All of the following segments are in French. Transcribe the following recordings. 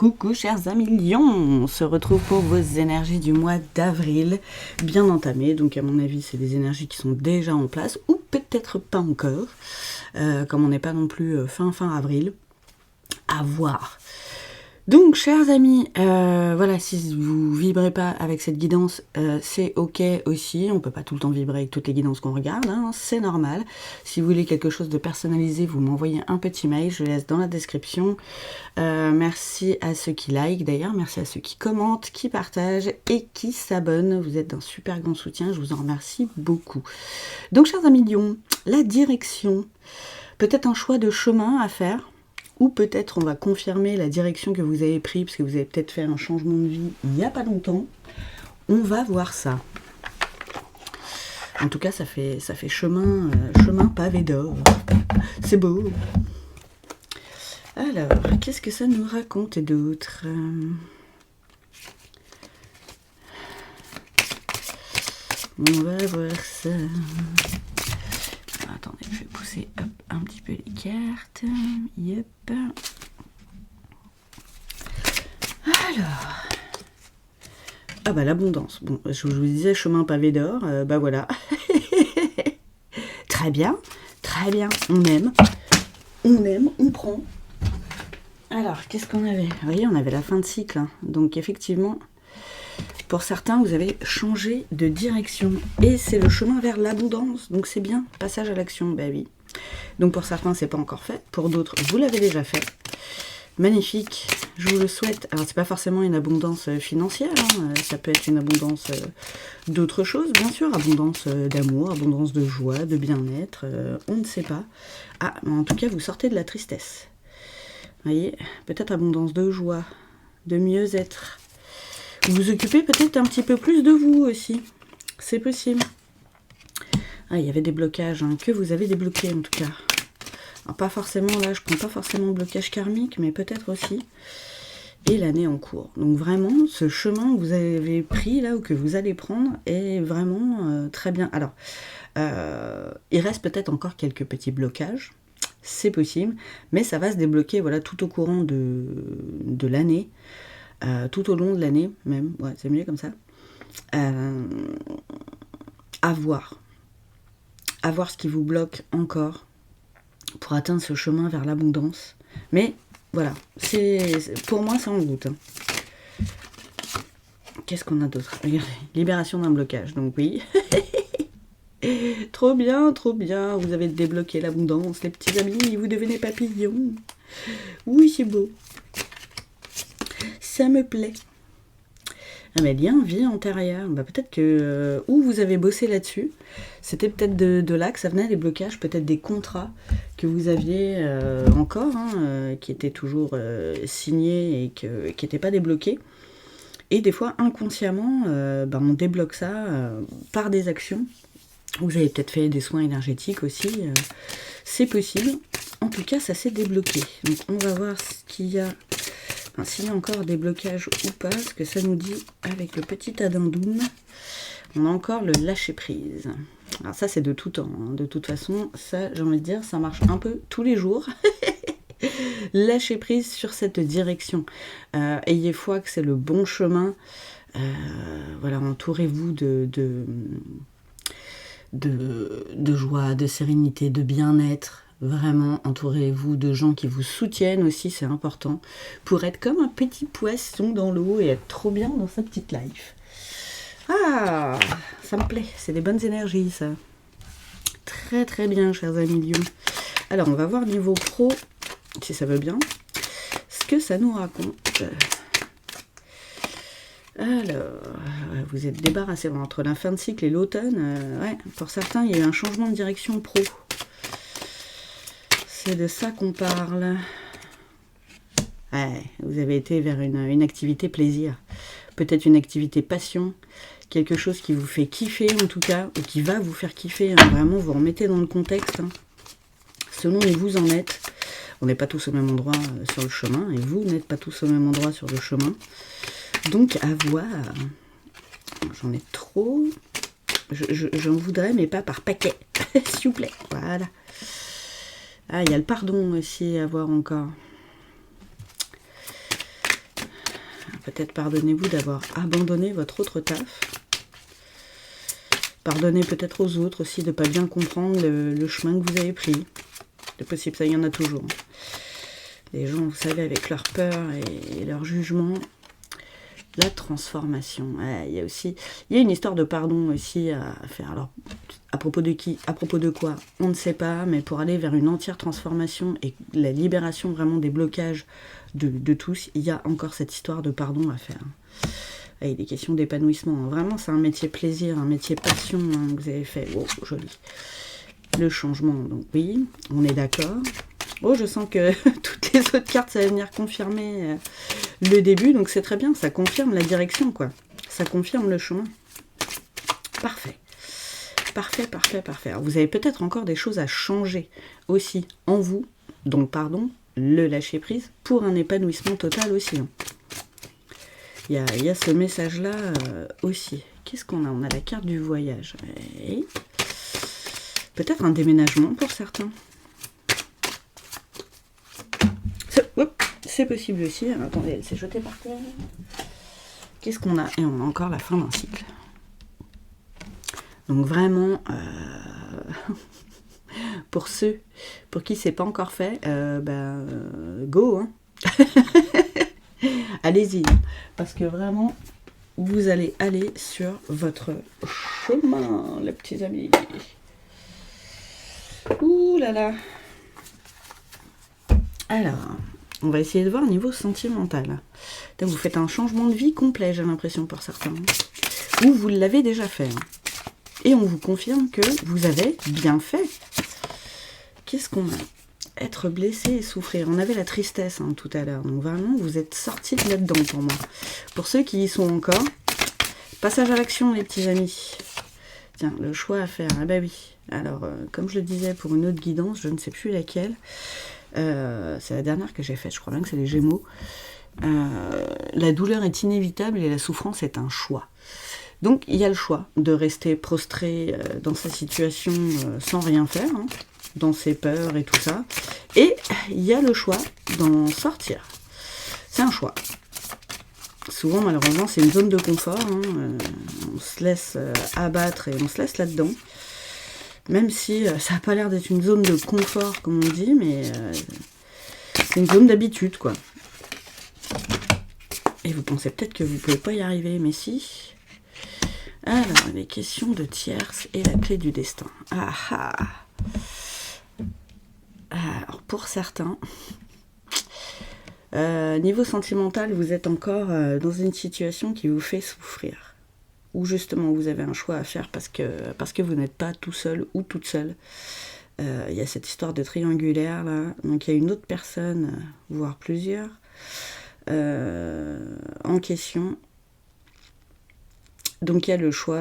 Coucou chers amis lions, on se retrouve pour vos énergies du mois d'avril, bien entamées, donc à mon avis c'est des énergies qui sont déjà en place, ou peut-être pas encore, comme on n'est pas non plus fin avril, à voir. Donc chers amis, voilà, si vous vibrez pas avec cette guidance, c'est ok aussi, on peut pas tout le temps vibrer avec toutes les guidances qu'on regarde, hein, c'est normal. Si vous voulez quelque chose de personnalisé, vous m'envoyez un petit mail, je laisse dans la description. Merci à ceux qui like d'ailleurs, merci à ceux qui commentent, qui partagent et qui s'abonnent, vous êtes d'un super grand soutien, je vous en remercie beaucoup. Donc chers amis lions, la direction, peut-être un choix de chemin à faire, ou peut-être on va confirmer la direction que vous avez prise, parce que vous avez peut-être fait un changement de vie il n'y a pas longtemps. On va voir ça. En tout cas, ça fait chemin pavé d'or. C'est beau. Alors, qu'est-ce que ça nous raconte d'autre ? On va voir ça. Attendez, je vais pousser un petit peu les cartes. Yep. Alors. Ah bah l'abondance. Bon, je vous disais chemin pavé d'or. Bah voilà. Très bien. Très bien. On aime, on prend. Alors, qu'est-ce qu'on avait ? Vous voyez, on avait la fin de cycle. Hein. Donc effectivement, pour certains, vous avez changé de direction. Et c'est le chemin vers l'abondance. Donc c'est bien. Passage à l'action, bah oui. Donc pour certains, c'est pas encore fait. Pour d'autres, vous l'avez déjà fait. Magnifique. Je vous le souhaite. Alors c'est pas forcément une abondance financière. Hein. Ça peut être une abondance d'autres choses, bien sûr. Abondance d'amour, abondance de joie, de bien-être. On ne sait pas. Ah, mais en tout cas, vous sortez de la tristesse. Vous voyez, peut-être abondance de joie, de mieux-être. Vous vous occupez peut-être un petit peu plus de vous aussi. C'est possible. Ah, il y avait des blocages, hein, que vous avez débloqués en tout cas. Alors, pas forcément, là, je prends pas forcément le blocage karmique, mais peut-être aussi. Et l'année en cours. Donc vraiment, ce chemin que vous avez pris, là, ou que vous allez prendre, est vraiment très bien. Alors, il reste peut-être encore quelques petits blocages. C'est possible, mais ça va se débloquer voilà, tout au courant de l'année, tout au long de l'année même, ouais, c'est mieux comme ça. À voir ce qui vous bloque encore pour atteindre ce chemin vers l'abondance. Mais voilà, pour moi c'est en route. Hein. Qu'est-ce qu'on a d'autre ? Regardez, libération d'un blocage, donc oui. Trop bien, vous avez débloqué l'abondance, les petits amis, vous devenez papillons. Oui, c'est beau. Ça me plaît. Ah mais bien, vie antérieure, bah peut-être que où vous avez bossé là-dessus, c'était peut-être de là que ça venait, les blocages, peut-être des contrats que vous aviez encore, hein, qui étaient toujours signés et qui n'étaient pas débloqués. Et des fois, inconsciemment, on débloque ça par des actions. Vous avez peut-être fait des soins énergétiques aussi, c'est possible. En tout cas, ça s'est débloqué. Donc on va voir ce qu'il y a. Enfin, s'il y a encore des blocages ou pas, ce que ça nous dit avec le petit adindoum. On a encore le lâcher prise. Alors ça, c'est de tout temps. Hein. De toute façon, ça, j'ai envie de dire, ça marche un peu tous les jours. Lâcher prise sur cette direction. Ayez foi que c'est le bon chemin. Voilà, entourez-vous de joie, de sérénité, de bien-être. Vraiment, entourez-vous de gens qui vous soutiennent aussi, c'est important, pour être comme un petit poisson dans l'eau et être trop bien dans sa petite life. Ah, ça me plaît, c'est des bonnes énergies, ça. Très très bien, chers amis lions. Alors, on va voir niveau pro, si ça veut bien, ce que ça nous raconte. Alors, vous êtes débarrassés entre la fin de cycle et l'automne. Ouais, pour certains, il y a eu un changement de direction pro. C'est de ça qu'on parle. Ouais, vous avez été vers une activité plaisir. Peut-être une activité passion. Quelque chose qui vous fait kiffer en tout cas, ou qui va vous faire kiffer. Hein. Vraiment, vous remettez dans le contexte. Hein. Selon où vous en êtes. On n'est pas tous au même endroit sur le chemin. Et vous n'êtes pas tous au même endroit sur le chemin. Donc, à voir. J'en ai trop. J'en voudrais, mais pas par paquet. S'il vous plaît. Voilà. Ah, il y a le pardon aussi à voir encore. peut-être pardonnez-vous d'avoir abandonné votre autre taf. Pardonnez peut-être aux autres aussi de ne pas bien comprendre le chemin que vous avez pris. C'est possible, ça, il y en a toujours. Les gens, vous savez, avec leur peur et leur jugement. La transformation. Il y a une histoire de pardon aussi à faire. Alors, à propos de qui, à propos de quoi, on ne sait pas, mais pour aller vers une entière transformation et la libération vraiment des blocages de tous, il y a encore cette histoire de pardon à faire. Avec des questions d'épanouissement. Vraiment, c'est un métier plaisir, un métier passion que vous avez fait. Oh, joli. Le changement, donc oui, on est d'accord. Oh, je sens que toutes les autres cartes, ça va venir confirmer le début, donc c'est très bien, ça confirme la direction, quoi. Ça confirme le chemin. Parfait. Parfait, parfait, parfait. Alors, vous avez peut-être encore des choses à changer aussi en vous, donc pardon, le lâcher-prise, pour un épanouissement total aussi. Il y a ce message-là aussi. Qu'est-ce qu'on a? On a la carte du voyage. Et peut-être un déménagement pour certains. C'est possible aussi. Alors, attendez, elle s'est jetée par terre. Qu'est-ce qu'on a? Et on a encore la fin d'un cycle. Donc vraiment, pour ceux pour qui c'est pas encore fait, go, hein. Allez-y, parce que vraiment, vous allez aller sur votre chemin, les petits amis. Ouh là là. Alors, on va essayer de voir au niveau sentimental. Donc, vous faites un changement de vie complet, j'ai l'impression, pour certains. Ou vous l'avez déjà fait. Et on vous confirme que vous avez bien fait. Qu'est-ce qu'on a? Être blessé et souffrir. On avait la tristesse tout à l'heure. Donc vraiment, vous êtes sortis de là-dedans pour moi. Pour ceux qui y sont encore, passage à l'action, les petits amis. Tiens, le choix à faire. Ah bah oui. Alors, comme je le disais pour une autre guidance, je ne sais plus laquelle. C'est la dernière que j'ai faite. Je crois bien que c'est les Gémeaux. La douleur est inévitable et la souffrance est un choix. Donc, il y a le choix de rester prostré dans sa situation sans rien faire, dans ses peurs et tout ça. Et il y a le choix d'en sortir. C'est un choix. Souvent, malheureusement, c'est une zone de confort. On se laisse abattre et on se laisse là-dedans. Même si ça n'a pas l'air d'être une zone de confort, comme on dit, mais c'est une zone d'habitude, quoi. Et vous pensez peut-être que vous ne pouvez pas y arriver, mais si... Alors, les questions de tierce et la clé du destin. Ah ah. Alors, pour certains, niveau sentimental, vous êtes encore dans une situation qui vous fait souffrir. Ou justement, vous avez un choix à faire parce que vous n'êtes pas tout seul ou toute seule. Il y a cette histoire de triangulaire, là. Donc, il y a une autre personne, voire plusieurs, en question. Donc il y a le choix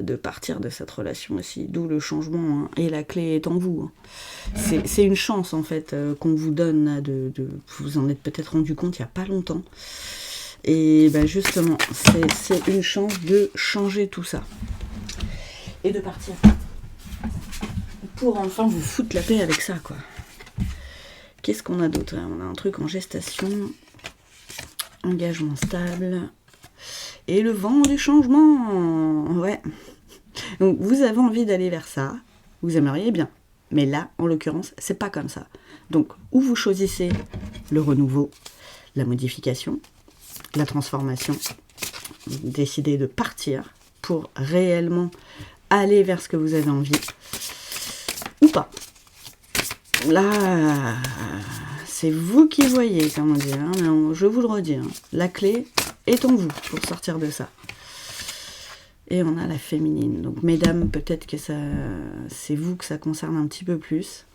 de partir de cette relation aussi, d'où le changement, et la clé est en vous. C'est une chance en fait qu'on vous donne, vous vous en êtes peut-être rendu compte il n'y a pas longtemps. Et ben justement, c'est une chance de changer tout ça. Et de partir. Pour enfin vous foutre la paix avec ça, quoi. Qu'est-ce qu'on a d'autre? On a un truc en gestation, engagement stable... Et le vent du changement, ouais. Donc vous avez envie d'aller vers ça, vous aimeriez bien. Mais là, en l'occurrence, c'est pas comme ça. Donc, ou vous choisissez le renouveau, la modification, la transformation, décidez de partir pour réellement aller vers ce que vous avez envie, ou pas. Là, c'est vous qui voyez, comment dire, mais je vous le redis, la clé est en vous pour sortir de ça. Et on a la féminine. Donc, mesdames, peut-être que c'est vous que ça concerne un petit peu plus.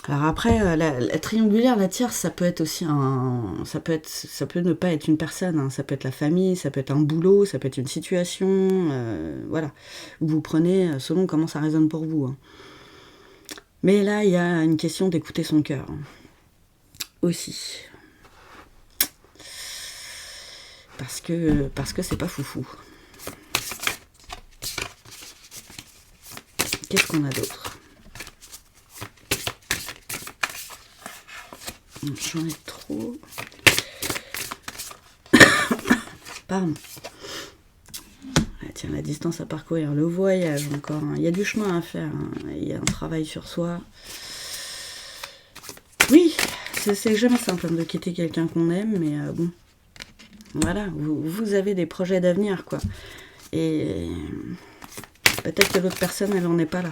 Alors après, la triangulaire, la tierce, ça peut être aussi ça peut ne pas être une personne, ça peut être la famille, ça peut être un boulot, ça peut être une situation, voilà. Vous prenez selon comment ça résonne pour vous. Mais là, il y a une question d'écouter son cœur. Aussi. Parce que c'est pas foufou. Qu'est-ce qu'on a d'autre? J'en ai trop. Pardon. Ah, tiens, la distance à parcourir, le voyage encore. Hein. Il y a du chemin à faire. Hein. Il y a un travail sur soi. Oui, c'est jamais simple de quitter quelqu'un qu'on aime, mais bon. Voilà, vous avez des projets d'avenir, quoi. Et peut-être que l'autre personne, elle n'en est pas là.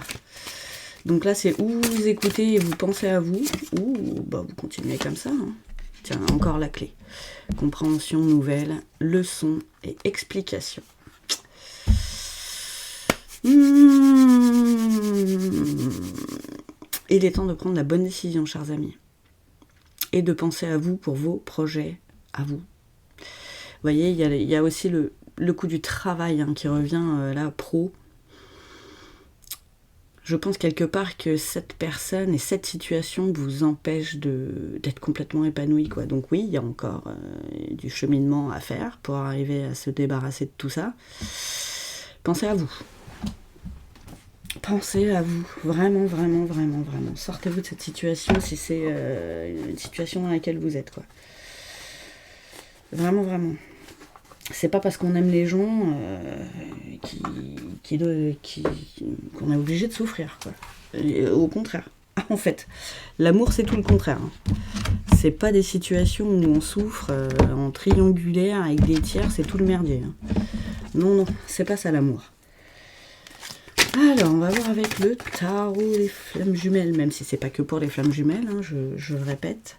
Donc là, c'est ou vous écoutez et vous pensez à vous, ou bah, vous continuez comme ça. Hein. Tiens, encore la clé. Compréhension nouvelle, leçon et explication. Il est temps de prendre la bonne décision, chers amis. Et de penser à vous pour vos projets, à vous. Vous voyez, il y a aussi le coup du travail hein, qui revient là, pro. Je pense quelque part que cette personne et cette situation vous empêchent d'être complètement épanoui, quoi. Donc oui, il y a encore du cheminement à faire pour arriver à se débarrasser de tout ça. Pensez à vous. Pensez à vous. Vraiment, vraiment, vraiment, vraiment. Sortez-vous de cette situation si c'est une situation dans laquelle vous êtes, quoi. Vraiment, vraiment. C'est pas parce qu'on aime les gens qu'on est obligé de souffrir, quoi. Et au contraire. En fait, l'amour, c'est tout le contraire. Hein. C'est pas des situations où on souffre en triangulaire avec des tiers, c'est tout le merdier. Hein. Non, non, c'est pas ça l'amour. Alors, on va voir avec le tarot des flammes jumelles, même si c'est pas que pour les flammes jumelles, hein, je le répète.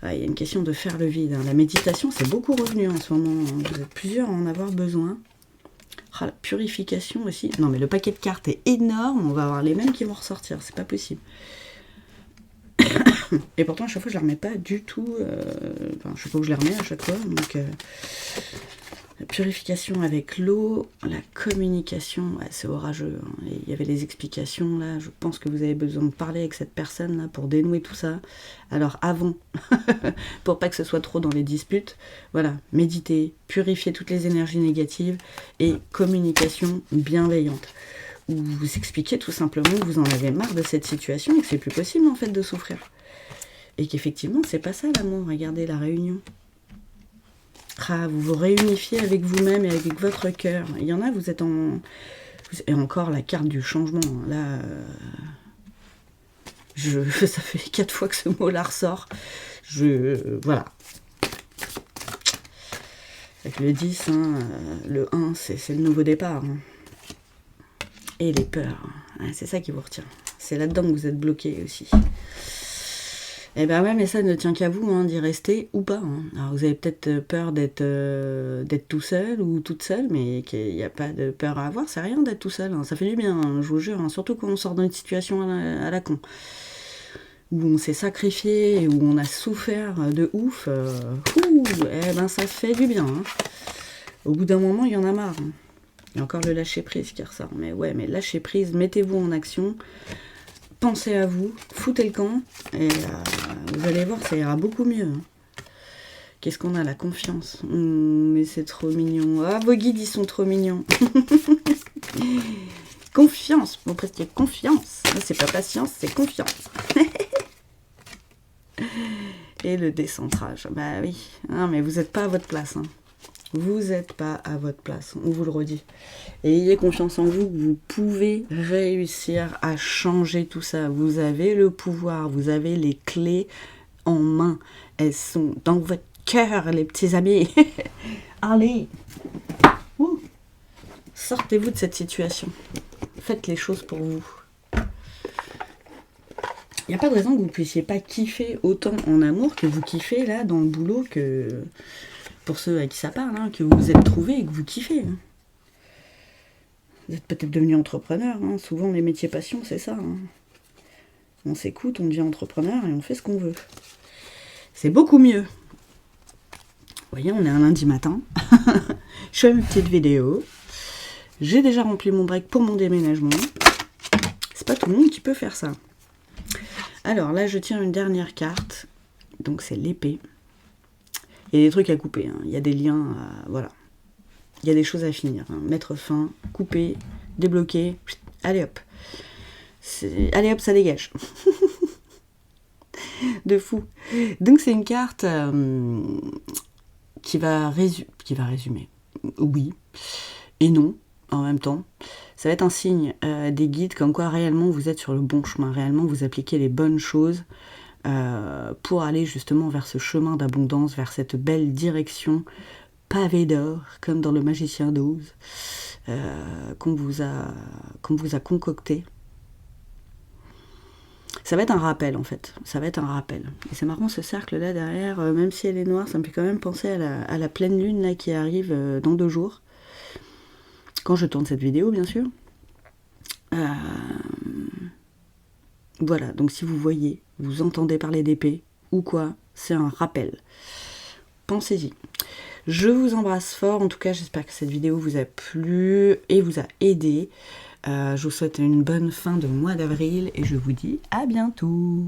Il y a une question de faire le vide. Hein. La méditation, c'est beaucoup revenu en ce moment. Hein. Vous êtes plusieurs à en avoir besoin. La purification aussi. Non, mais le paquet de cartes est énorme. On va avoir les mêmes qui vont ressortir. C'est pas possible. Et pourtant, à chaque fois, je ne les remets pas du tout. Enfin, je sais pas où je les remets à chaque fois. Donc, la purification avec l'eau, la communication, ouais, c'est orageux. Hein. Il y avait des explications là. Je pense que vous avez besoin de parler avec cette personne là pour dénouer tout ça. Alors avant, pour pas que ce soit trop dans les disputes, voilà, méditer, purifier toutes les énergies négatives et communication bienveillante. Où vous expliquez tout simplement que vous en avez marre de cette situation et que c'est plus possible en fait de souffrir. Et qu'effectivement, c'est pas ça l'amour. Regardez la réunion. Ah, vous vous réunifiez avec vous-même et avec votre cœur. Il y en a, vous êtes en... Et encore la carte du changement. Là, ça fait 4 fois que ce mot-là ressort. Voilà. Avec le 10, hein, le 1, c'est le nouveau départ. Hein. Et les peurs. Hein, c'est ça qui vous retient. C'est là-dedans que vous êtes bloqué aussi. Eh ben ouais, mais ça ne tient qu'à vous hein, d'y rester ou pas. Hein. Alors vous avez peut-être peur d'être tout seul ou toute seule, mais il n'y a pas de peur à avoir, c'est rien d'être tout seul. Hein. Ça fait du bien, hein, je vous jure, hein, surtout quand on sort dans une situation à la con. Où on s'est sacrifié, et où on a souffert de ouf. Eh ben ça fait du bien. Hein. Au bout d'un moment, il y en a marre. Hein. Il y a encore le lâcher prise qui ressort. Mais ouais, mais lâchez prise, mettez-vous en action. Pensez à vous, foutez le camp, et vous allez voir, ça ira beaucoup mieux. Hein. Qu'est-ce qu'on a, la confiance mais c'est trop mignon. Ah, vos guides, ils sont trop mignons. Confiance, bon, presque confiance. C'est pas patience, c'est confiance. Et le décentrage, bah oui. Non, mais vous n'êtes pas à votre place. Hein. Vous n'êtes pas à votre place, on vous le redit. Et ayez confiance en vous, vous pouvez réussir à changer tout ça. Vous avez le pouvoir, vous avez les clés en main. Elles sont dans votre cœur, les petits amis. Allez, sortez-vous de cette situation. Faites les choses pour vous. Il n'y a pas de raison que vous ne puissiez pas kiffer autant en amour que vous kiffez là dans le boulot que... Pour ceux à qui ça parle, hein, que vous vous êtes trouvés et que vous kiffez. Hein. Vous êtes peut-être devenu entrepreneur. Hein. Souvent, les métiers passion, c'est ça. Hein. On s'écoute, on devient entrepreneur et on fait ce qu'on veut. C'est beaucoup mieux. Vous voyez, on est un lundi matin. Je fais une petite vidéo. J'ai déjà rempli mon break pour mon déménagement. C'est pas tout le monde qui peut faire ça. Alors là, je tiens une dernière carte. Donc, c'est l'épée. Il y a des trucs à couper, hein. Il y a des liens, voilà. Il y a des choses à finir. Hein. Mettre fin, couper, débloquer, allez hop. Allez hop, ça dégage. De fou. Donc c'est une carte qui va résumer. Oui et non en même temps. Ça va être un signe des guides comme quoi réellement vous êtes sur le bon chemin, réellement vous appliquez les bonnes choses pour aller justement vers ce chemin d'abondance, vers cette belle direction pavée d'or, comme dans Le Magicien d'Oz, qu'on vous a concocté. Ça va être un rappel en fait, ça va être un rappel. Et c'est marrant ce cercle là derrière, même si elle est noire, ça me fait quand même penser à la pleine lune là qui arrive dans 2 jours. Quand je tourne cette vidéo bien sûr. Voilà, donc si vous voyez, vous entendez parler d'épée ou quoi, c'est un rappel. Pensez-y. Je vous embrasse fort, en tout cas j'espère que cette vidéo vous a plu et vous a aidé. Je vous souhaite une bonne fin de mois d'avril et je vous dis à bientôt.